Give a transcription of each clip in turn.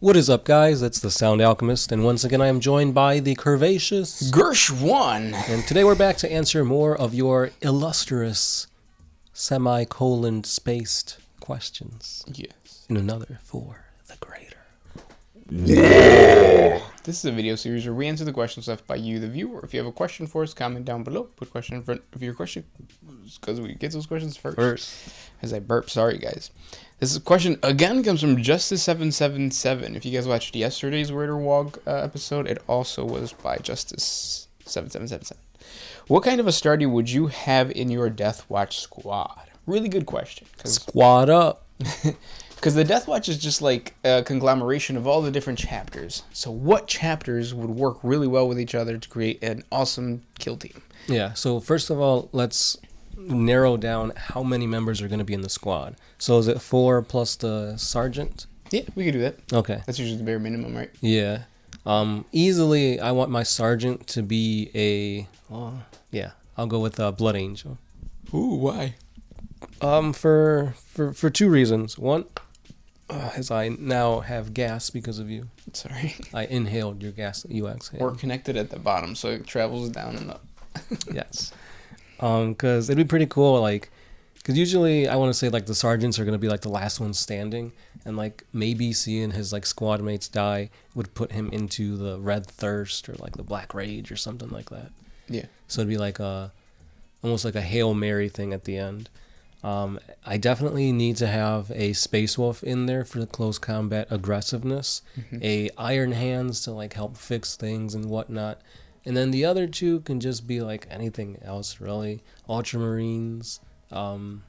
What is up, guys? It's the Sound Alchemist, and once again I am joined by the curvaceous Gersh1. And today we're back to answer more of your illustrious semicolon spaced questions. Yes. In another For the Greater. This is a video series where we answer the questions left by you, the viewer. If you have a question for us, comment down below. Put a question in front of your question, because we get those questions first. As I burp, sorry guys. This question again comes from Justice777. If you guys watched yesterday's WAAAGH episode, it also was by Justice7777. What kind of a starter would you have in your Death Watch squad? Really good question. Squad up. Because the Death Watch is just like a conglomeration of all the different chapters. So what chapters would work really well with each other to create an awesome kill team? Yeah, so first of all, let's narrow down how many members are going to be in the squad. So is it 4 plus the sergeant? Yeah, we could do that. Okay. That's usually the bare minimum, right? Yeah. Easily, I want my sergeant to be I'll go with Blood Angel. Ooh, why? For two reasons. One, as I now have gas because of you. Sorry. I inhaled your gas that you exhaled. We're connected at the bottom, so it travels down and up. Yes. Because it'd be pretty cool, like, because usually I want to say, like, the sergeants are going to be, like, the last ones standing, and, like, maybe seeing his, like, squad mates die would put him into the Red Thirst or, like, the Black Rage or something like that. Yeah. So it'd be, like, almost like a Hail Mary thing at the end. I definitely need to have a Space Wolf in there for the close combat aggressiveness, a Iron Hands to like help fix things and whatnot, and then the other two can just be like anything else really. Ultramarines, the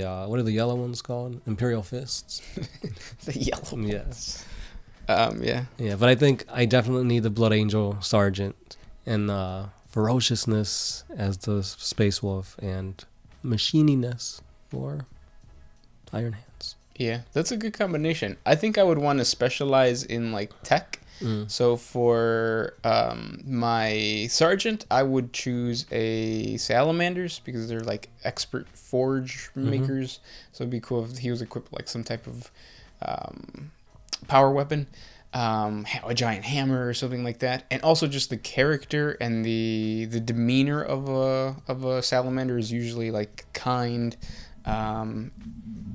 what are the yellow ones called? Imperial Fists. The yellow ones. Yes. Yeah. Yeah, but I think I definitely need the Blood Angel Sergeant and Ferociousness as the Space Wolf and machininess for Iron Hands. Yeah, that's a good combination. I think I would want to specialize in like tech. So for my sergeant, I would choose a Salamanders because they're like expert forge makers. So it'd be cool if he was equipped with like some type of power weapon, a giant hammer or something like that. And also just the character and the demeanor of a salamander is usually like kind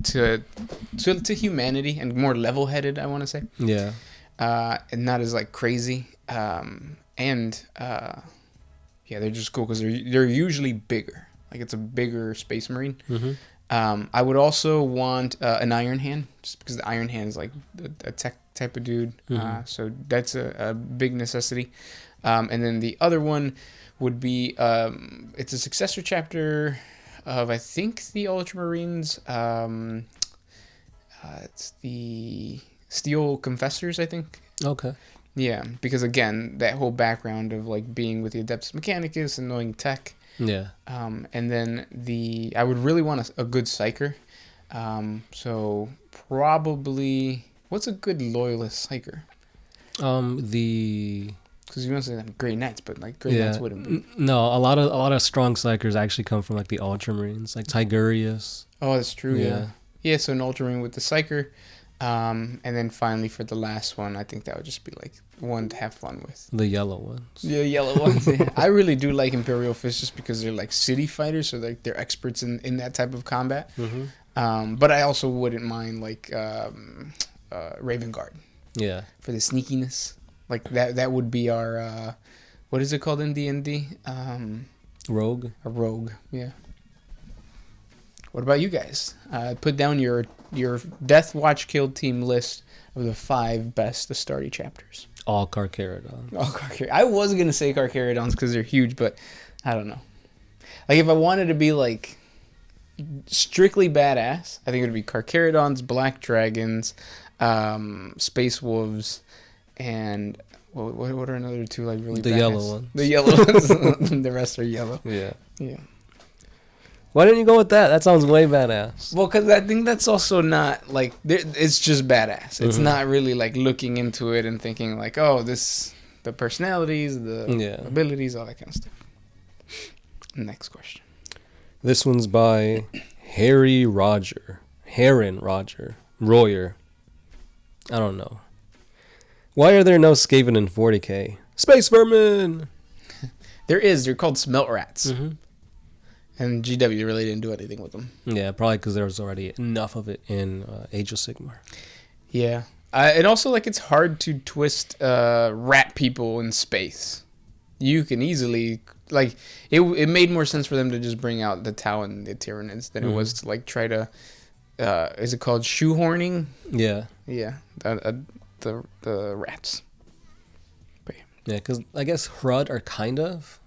to humanity and more level-headed, I want to say. Yeah. And not as like crazy. They're just cool because they're usually bigger. Like it's a bigger Space Marine. I would also want an Iron Hand, just because the Iron Hand is like a tech type of dude. So that's a big necessity. And then the other one would be, it's a successor chapter of, I think, the Ultramarines. It's the Steel Confessors, I think. Okay. Yeah, because again, that whole background of like being with the Adeptus Mechanicus and knowing tech. Yeah. And then I would really want a good psyker. So probably, what's a good loyalist psyker? Because you want to say like Grey Knights, but like Grey Knights wouldn't be. No, a lot of strong psychers actually come from like the Ultramarines, like Tigurius. Oh, that's true. Yeah. So an Ultramarine with the psyker. And then finally for the last one, I think that would just be like one to have fun with. The yellow ones. Yeah, yellow ones. I really do like Imperial Fists just because they're like city fighters, so like they're experts in that type of combat. But I also wouldn't mind like Raven Guard. Yeah. For the sneakiness, like that would be our what is it called in D&D? Rogue. A rogue. Yeah. What about you guys? Put down your Death Watch kill team list of the 5 best Astarte chapters. All Carcharodons. All Carcharodons. I was going to say Carcharodons because they're huge, but I don't know. Like, if I wanted to be, like, strictly badass, I think it would be Carcharodons, Black Dragons, Space Wolves, and what are another 2, like, really badass? The yellow ones. The yellow ones. The rest are yellow. Yeah. Yeah. Why didn't you go with that? That sounds way badass. Well, because I think that's also not, like, it's just badass. It's not really, like, looking into it and thinking, like, oh, the personalities, the abilities, all that kind of stuff. Next question. This one's by Heron Roger. Royer. I don't know. Why are there no Skaven in 40K? Space vermin! There is. They're called smelt rats. Mm-hmm. And GW really didn't do anything with them. Yeah, probably because there was already enough of it in Age of Sigmar. Yeah. And also, like, it's hard to twist rat people in space. You can easily... Like, it made more sense for them to just bring out the Tau and the Tyranids than it was to, like, try to... is it called shoehorning? Yeah. Yeah. The rats. But Yeah, because I guess Hrud are kind of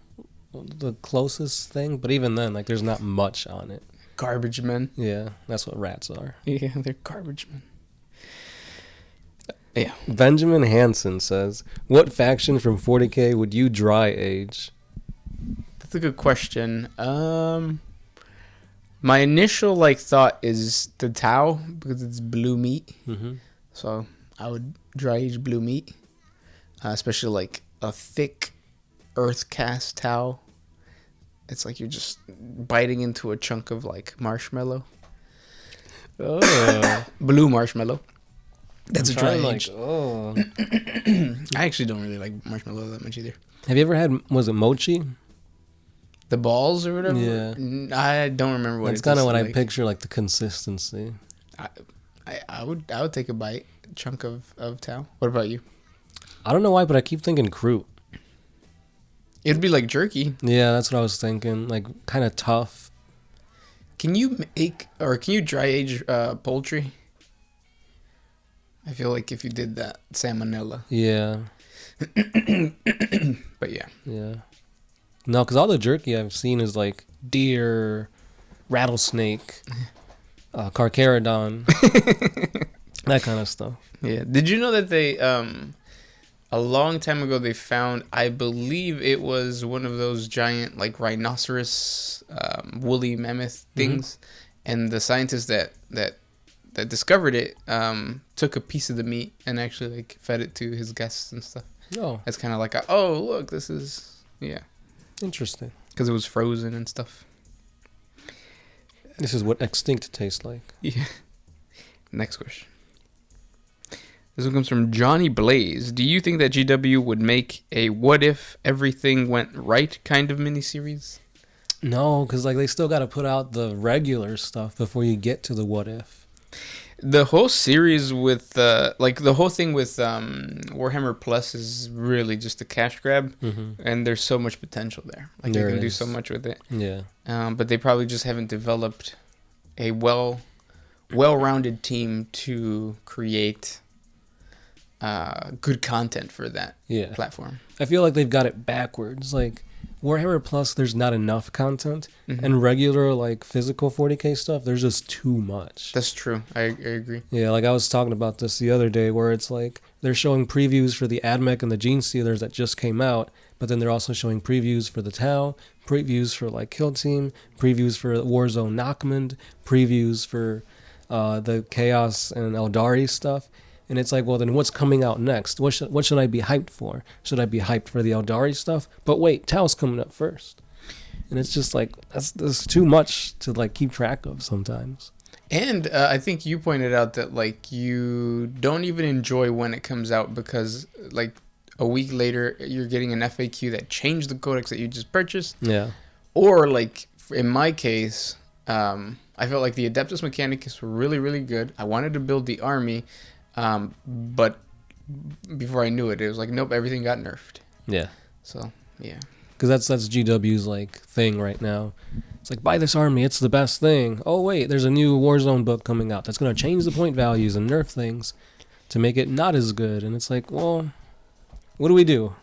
the closest thing, but even then, like, there's not much on it. Garbage men. Yeah, that's what rats are. Yeah, they're garbage men. Yeah. Benjamin Hansen says, what faction from 40K would you dry age? That's a good question. My initial, like, thought is the Tau, because it's blue meat. Mm-hmm. So I would dry age blue meat, especially like a thick earth cast Tau. It's like you're just biting into a chunk of like marshmallow. Oh. Blue marshmallow. That's a dry like, age. oh. I actually don't really like marshmallow that much either. Have you ever had, was it mochi? The balls or whatever? Yeah. I don't remember what That's it kind of tasted what like. I picture, like the consistency. I would take a bite, chunk of Tau. What about you? I don't know why, but I keep thinking croute. It'd be like jerky. Yeah, that's what I was thinking. Like, kind of tough. Can you dry age poultry? I feel like if you did that, salmonella. Yeah. But yeah. Yeah. No, because all the jerky I've seen is like deer, rattlesnake, carcharodon, that kind of stuff. Yeah. Did you know that they a long time ago they found, I believe it was one of those giant like rhinoceros woolly mammoth things, and the scientist that discovered it took a piece of the meat and actually like fed it to his guests and stuff. Oh, It's kind of like oh look, this is interesting. because it was frozen and stuff. This is what extinct tastes like. Yeah. Next question. This one comes from Johnny Blaze. Do you think that GW would make a what if everything went right kind of miniseries? No, because like they still got to put out the regular stuff before you get to the what if. The whole series with like the whole thing with Warhammer Plus is really just a cash grab, and there's so much potential there. Like There they can do is. so much with it. Yeah. But they probably just haven't developed a well-rounded team to create good content for that platform. I feel like they've got it backwards. Like Warhammer Plus, there's not enough content, and regular like physical 40K stuff, there's just too much. That's true. I agree. Yeah, like I was talking about this the other day, where it's like they're showing previews for the AdMech and the Gene Stealers that just came out, but then they're also showing previews for the Tau, previews for like Kill Team, previews for Warzone Nachmund, previews for the Chaos and Eldari stuff. And it's like, well, then what's coming out next? What should I be hyped for? Should I be hyped for the Eldari stuff? But wait, Tau's coming up first. And it's just like, that's too much to like keep track of sometimes. And I think you pointed out that like you don't even enjoy when it comes out because like a week later you're getting an FAQ that changed the codex that you just purchased. Yeah. Or like in my case, I felt like the Adeptus Mechanicus were really, really good. I wanted to build the army. But before I knew it, it was like, nope, everything got nerfed. Yeah. So, yeah. Because that's GW's like thing right now. It's like, buy this army, it's the best thing. Oh wait, there's a new Warzone book coming out that's going to change the point values and nerf things to make it not as good. And it's like, well, what do we do?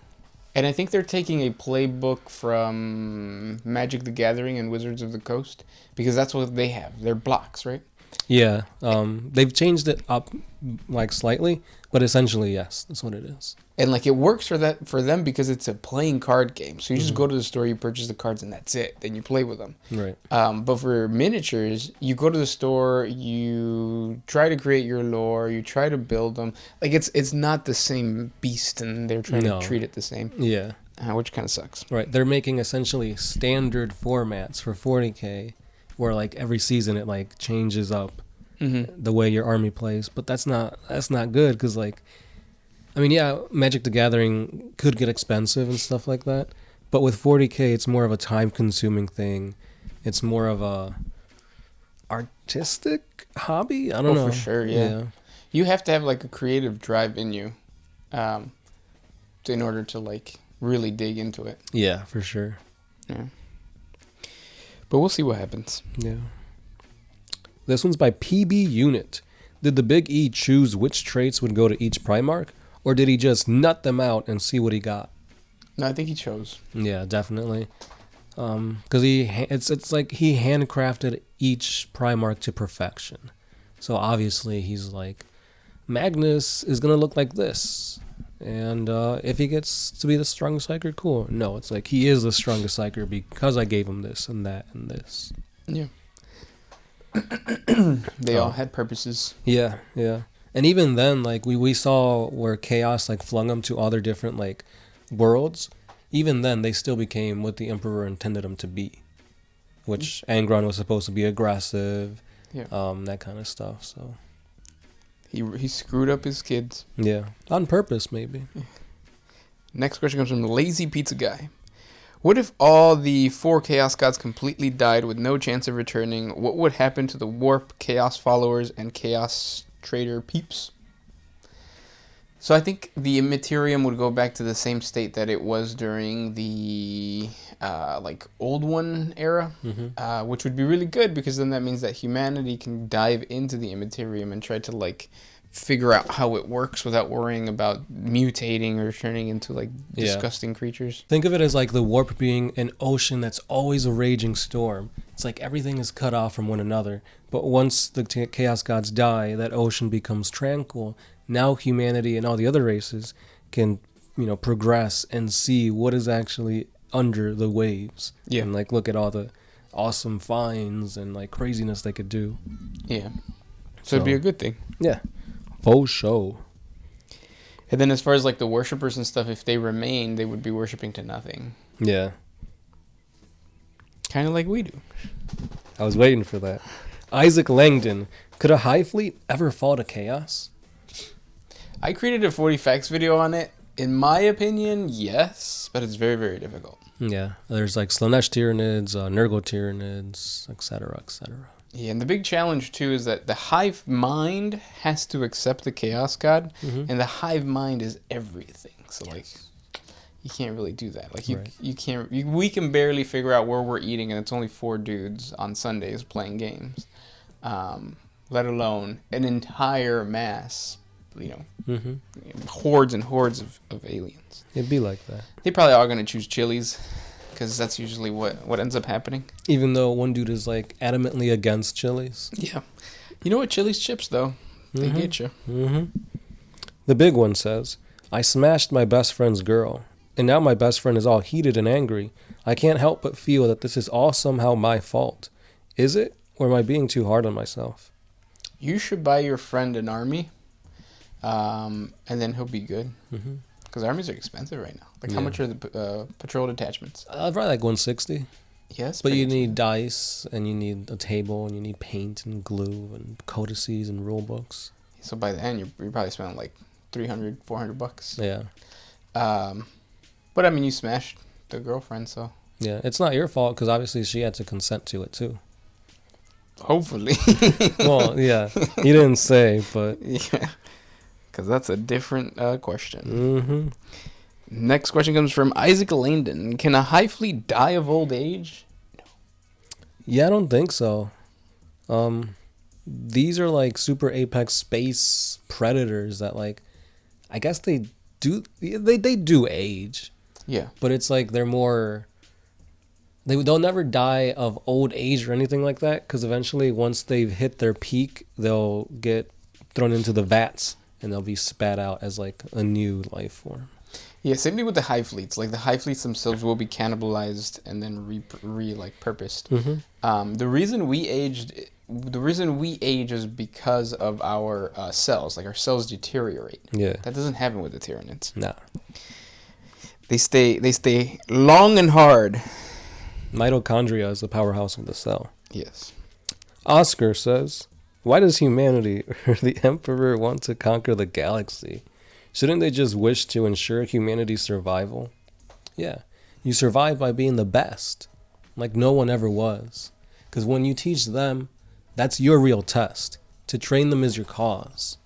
And I think they're taking a playbook from Magic the Gathering and Wizards of the Coast because that's what they have. They're blocks, right? Yeah. They've changed it up like slightly, but essentially, yes, that's what it is. And like it works for them because it's a playing card game. So you just go to the store, you purchase the cards, and that's it. Then you play with them. Right. But for miniatures, you go to the store, you try to create your lore, you try to build them. Like it's not the same beast, and they're trying to treat it the same. Yeah. Which kind of sucks. Right. They're making essentially standard formats for 40K, where like every season it like changes up the way your army plays. But that's not good because, like, I mean, yeah, Magic the Gathering could get expensive and stuff like that. But with 40K, it's more of a time-consuming thing. It's more of a artistic hobby. I don't know. For sure, yeah. You have to have like a creative drive in you, in order to like really dig into it. Yeah, for sure. Yeah. But we'll see what happens. Yeah. This one's by PB Unit. Did the Big E choose which traits would go to each Primarch, or did he just nut them out and see what he got? No, I think he chose. Yeah, definitely. Because it's like he handcrafted each Primarch to perfection. So obviously he's like, Magnus is gonna look like this, and if he gets to be the strongest hiker, cool. No, it's like he is the strongest hiker because I gave him this and that and this. Yeah. They all had purposes. Yeah, yeah. And even then, like we saw where Chaos like flung them to other different like worlds. Even then, they still became what the Emperor intended them to be, which Angron was supposed to be aggressive, that kind of stuff. So he screwed up his kids. Yeah, on purpose maybe. Next question comes from the Lazy Pizza Guy. What if all the 4 Chaos Gods completely died with no chance of returning? What would happen to the Warp Chaos followers and Chaos Trader peeps? So I think the Immaterium would go back to the same state that it was during the like Old One era, which would be really good because then that means that humanity can dive into the Immaterium and try to like figure out how it works without worrying about mutating or turning into like disgusting creatures. Think of it as like the warp being an ocean that's always a raging storm. It's like everything is cut off from one another. But once the Chaos Gods die, that ocean becomes tranquil. Now humanity and all the other races can, progress and see what is actually under the waves. Yeah. And like look at all the awesome finds and like craziness they could do. Yeah. So it'd be a good thing. Yeah. Faux show. And then as far as like the worshippers and stuff, if they remain, they would be worshipping to nothing. Yeah. Kind of like we do. I was waiting for that. Isaac Langdon. Could a Hive Fleet ever fall to Chaos? I created a 40 facts video on it. In my opinion, yes, but it's very, very difficult. Yeah. There's like Slanesh Tyranids, Nurgle Tyranids, etc., etc. Yeah, and the big challenge, too, is that the hive mind has to accept the Chaos God, and the hive mind is everything. So, like, you can't really do that. Like, you can't... we can barely figure out where we're eating, and it's only 4 dudes on Sundays playing games. Let alone an entire mass, hordes and hordes of aliens. It'd be like that. They probably are going to choose chilies. Because that's usually what ends up happening. Even though one dude is like adamantly against chilies. Yeah. You know what? Chili's chips, though. They get you. The big one says, I smashed my best friend's girl, and now my best friend is all heated and angry. I can't help but feel that this is all somehow my fault. Is it? Or am I being too hard on myself? You should buy your friend an army, and then he'll be good. Because armies are expensive right now. Like, how much are the patrol detachments? Probably like 160. Yes, but you need dice, and you need a table, and you need paint and glue and codices and rule books. So by the end, you're probably spending like $300-$400. Yeah. But I mean, you smashed the girlfriend, so. Yeah, it's not your fault because obviously she had to consent to it too. Hopefully. Well, yeah, you didn't say, but yeah. Because that's a different question. Next question comes from Isaac Langdon. Can a Hive Fleet die of old age? No. Yeah, I don't think so. These are like super apex space predators that like, I guess they do age. Yeah. But it's like they're more... They'll never die of old age or anything like that because eventually once they've hit their peak, they'll get thrown into the vats. And they'll be spat out as like a new life form. Yeah, same thing with the Hive Fleets. Like the Hive Fleets themselves will be cannibalized and then purposed. The reason we age is because of our cells. Like our cells deteriorate. Yeah, that doesn't happen with the Tyranids. Nah, they stay long and hard. Mitochondria is the powerhouse of the cell. Yes. Oscar says, Why does humanity or the Emperor want to conquer the galaxy? Shouldn't they just wish to ensure humanity's survival? Yeah, you survive by being the best, like no one ever was. Because when you teach them, that's your real test. To train them is your cause.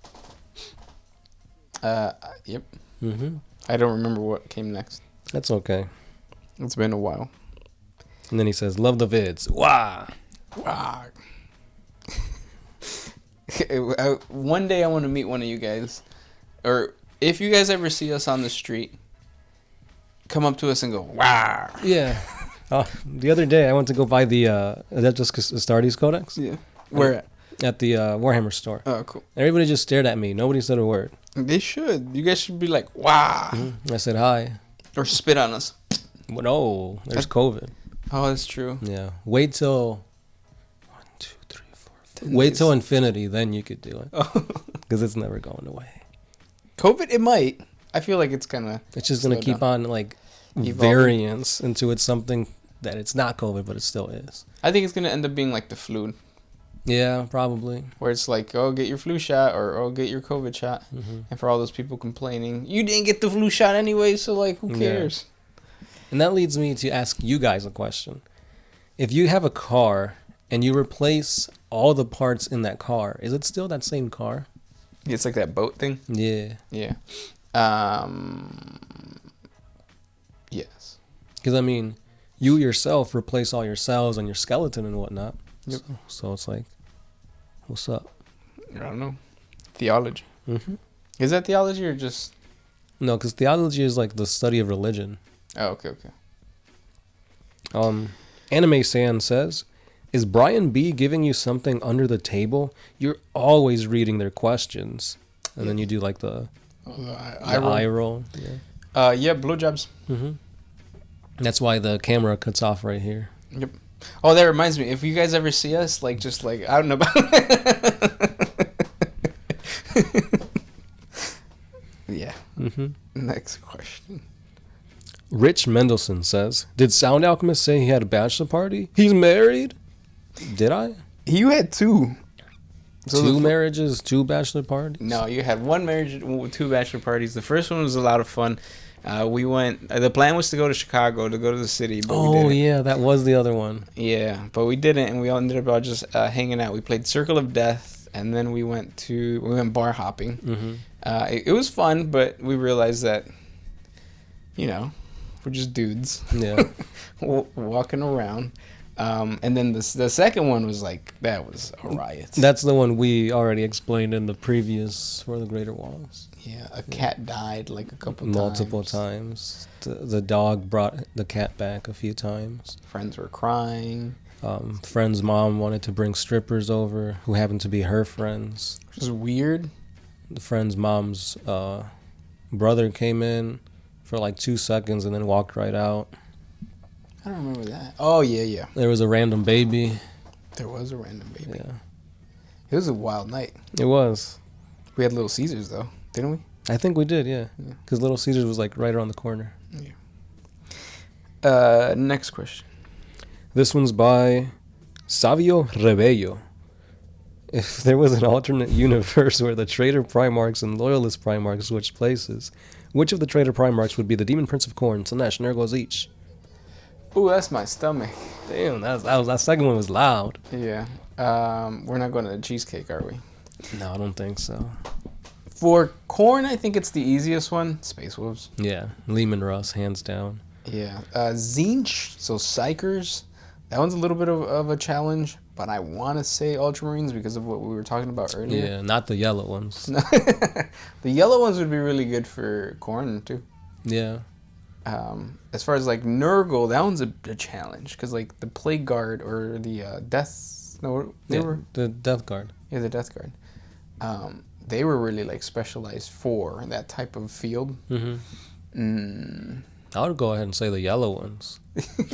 Yep. Mm-hmm. I don't remember what came next. That's okay. It's been a while. And then he says, love the vids. Wow. Wow. One day I want to meet one of you guys. Or if you guys ever see us on the street, come up to us and go, wow. Yeah. The other day I went to go buy the, is that just Astartes Codex? Yeah. Where at? At the Warhammer store. Oh, cool. Everybody just stared at me. Nobody said a word. They should. You guys should be like, wow. Mm-hmm. I said hi. Or spit on us. But no, there's COVID. Oh, that's true. Yeah. Wait till 1, 2, 3, 4, 5. 10 Wait days. till infinity, then you could do it. Because it's never going away. COVID, it might. I feel like it's kind of... It's just going to keep on, like, Evolving. variance into it's something that it's not COVID, but it still is. I think it's going to end up being like the flu. Yeah, probably. Where it's like, oh, get your flu shot or oh, get your COVID shot. Mm-hmm. And for all those people complaining, you didn't get the flu shot anyway, so like, who cares? And that leads me to ask you guys a question. If you have a car and you replace all the parts in that car, is it still that same car? It's like that boat thing. Yeah. Yeah. Yes. Because, I mean, you yourself replace all your cells and your skeleton and whatnot. Yep. So it's like, what's up? I don't know. Theology. Mm-hmm. Is that theology or just... No, because theology is like the study of religion. Oh, okay. Anime San says, is Brian B giving you something under the table? You're always reading their questions. And then you do like the eye roll. Yeah. Yeah, blowjobs. Mm-hmm. That's why the camera cuts off right here. Yep. Oh, that reminds me. If you guys ever see us, like, just like, I don't know about... Yeah. Mm-hmm. Next question. Rich Mendelson says, did Sound Alchemist say he had a bachelor party? He's married? Did I? You had two. So Two marriages, 2 bachelor parties? No, you had one marriage with 2 bachelor parties. The first one was a lot of fun. We went. The plan was to go to Chicago, to go to the city. But we didn't. Yeah, that was the other one. Yeah, but we didn't, and we all ended up all just hanging out. We played Circle of Death, and then we went bar hopping. Mm-hmm. It was fun, but we realized that, we're just dudes. Yeah. Walking around. And then the second one was like, that was a riot. That's the one we already explained in the previous For the Greater Walls. Yeah, a cat died like a couple Multiple times. The dog brought the cat back a few times. Friends were crying. Friend's mom wanted to bring strippers over who happened to be her friends. Which is weird. The friend's mom's brother came in for like 2 seconds and then walked right out. I don't remember that. Oh, yeah. There was a random baby. There was a random baby. Yeah. It was a wild night. It was. We had Little Caesars, though, didn't we? I think we did, yeah. Because Little Caesars was like right around the corner. Yeah. Next question. This one's by Savio Rebello. If there was an alternate universe where the traitor Primarchs and loyalist Primarchs switched places, which of the traitor Primarchs would be the Demon Prince of Khorne, Slanesh, Nurgle, each? Ooh, that's my stomach. Damn, that second one was loud. Yeah. We're not going to the cheesecake, are we? No, I don't think so. For Khorne, I think it's the easiest one. Space Wolves. Yeah, Lehman Russ, hands down. Yeah. Tzeentch, so Psychers. That one's a little bit of a challenge, but I want to say Ultramarines because of what we were talking about earlier. Yeah, not the yellow ones. The yellow ones would be really good for Khorne, too. Yeah. As far as like Nurgle, that one's a challenge because like the Plague Guard or the Death, the Death Guard. Yeah, the Death Guard. They were really like specialized for that type of field. Mm-hmm. I would go ahead and say the yellow ones,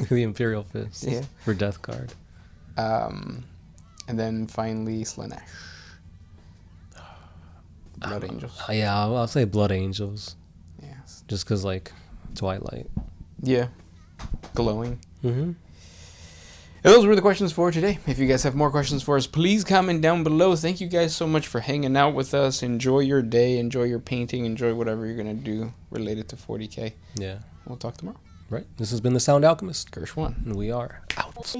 the Imperial Fist. Yeah. For Death Guard. And then finally Slanesh. Blood Angels. Yeah, I'll say Blood Angels. Yes. Just because like Twilight. Yeah. Glowing. Mm-hmm. Those were the questions for today. If you guys have more questions for us, please comment down below. Thank you guys so much for hanging out with us. Enjoy your day. Enjoy your painting. Enjoy whatever you're going to do related to 40K. Yeah. We'll talk tomorrow. Right. This has been The Sound Alchemist. Gersh1. And we are out.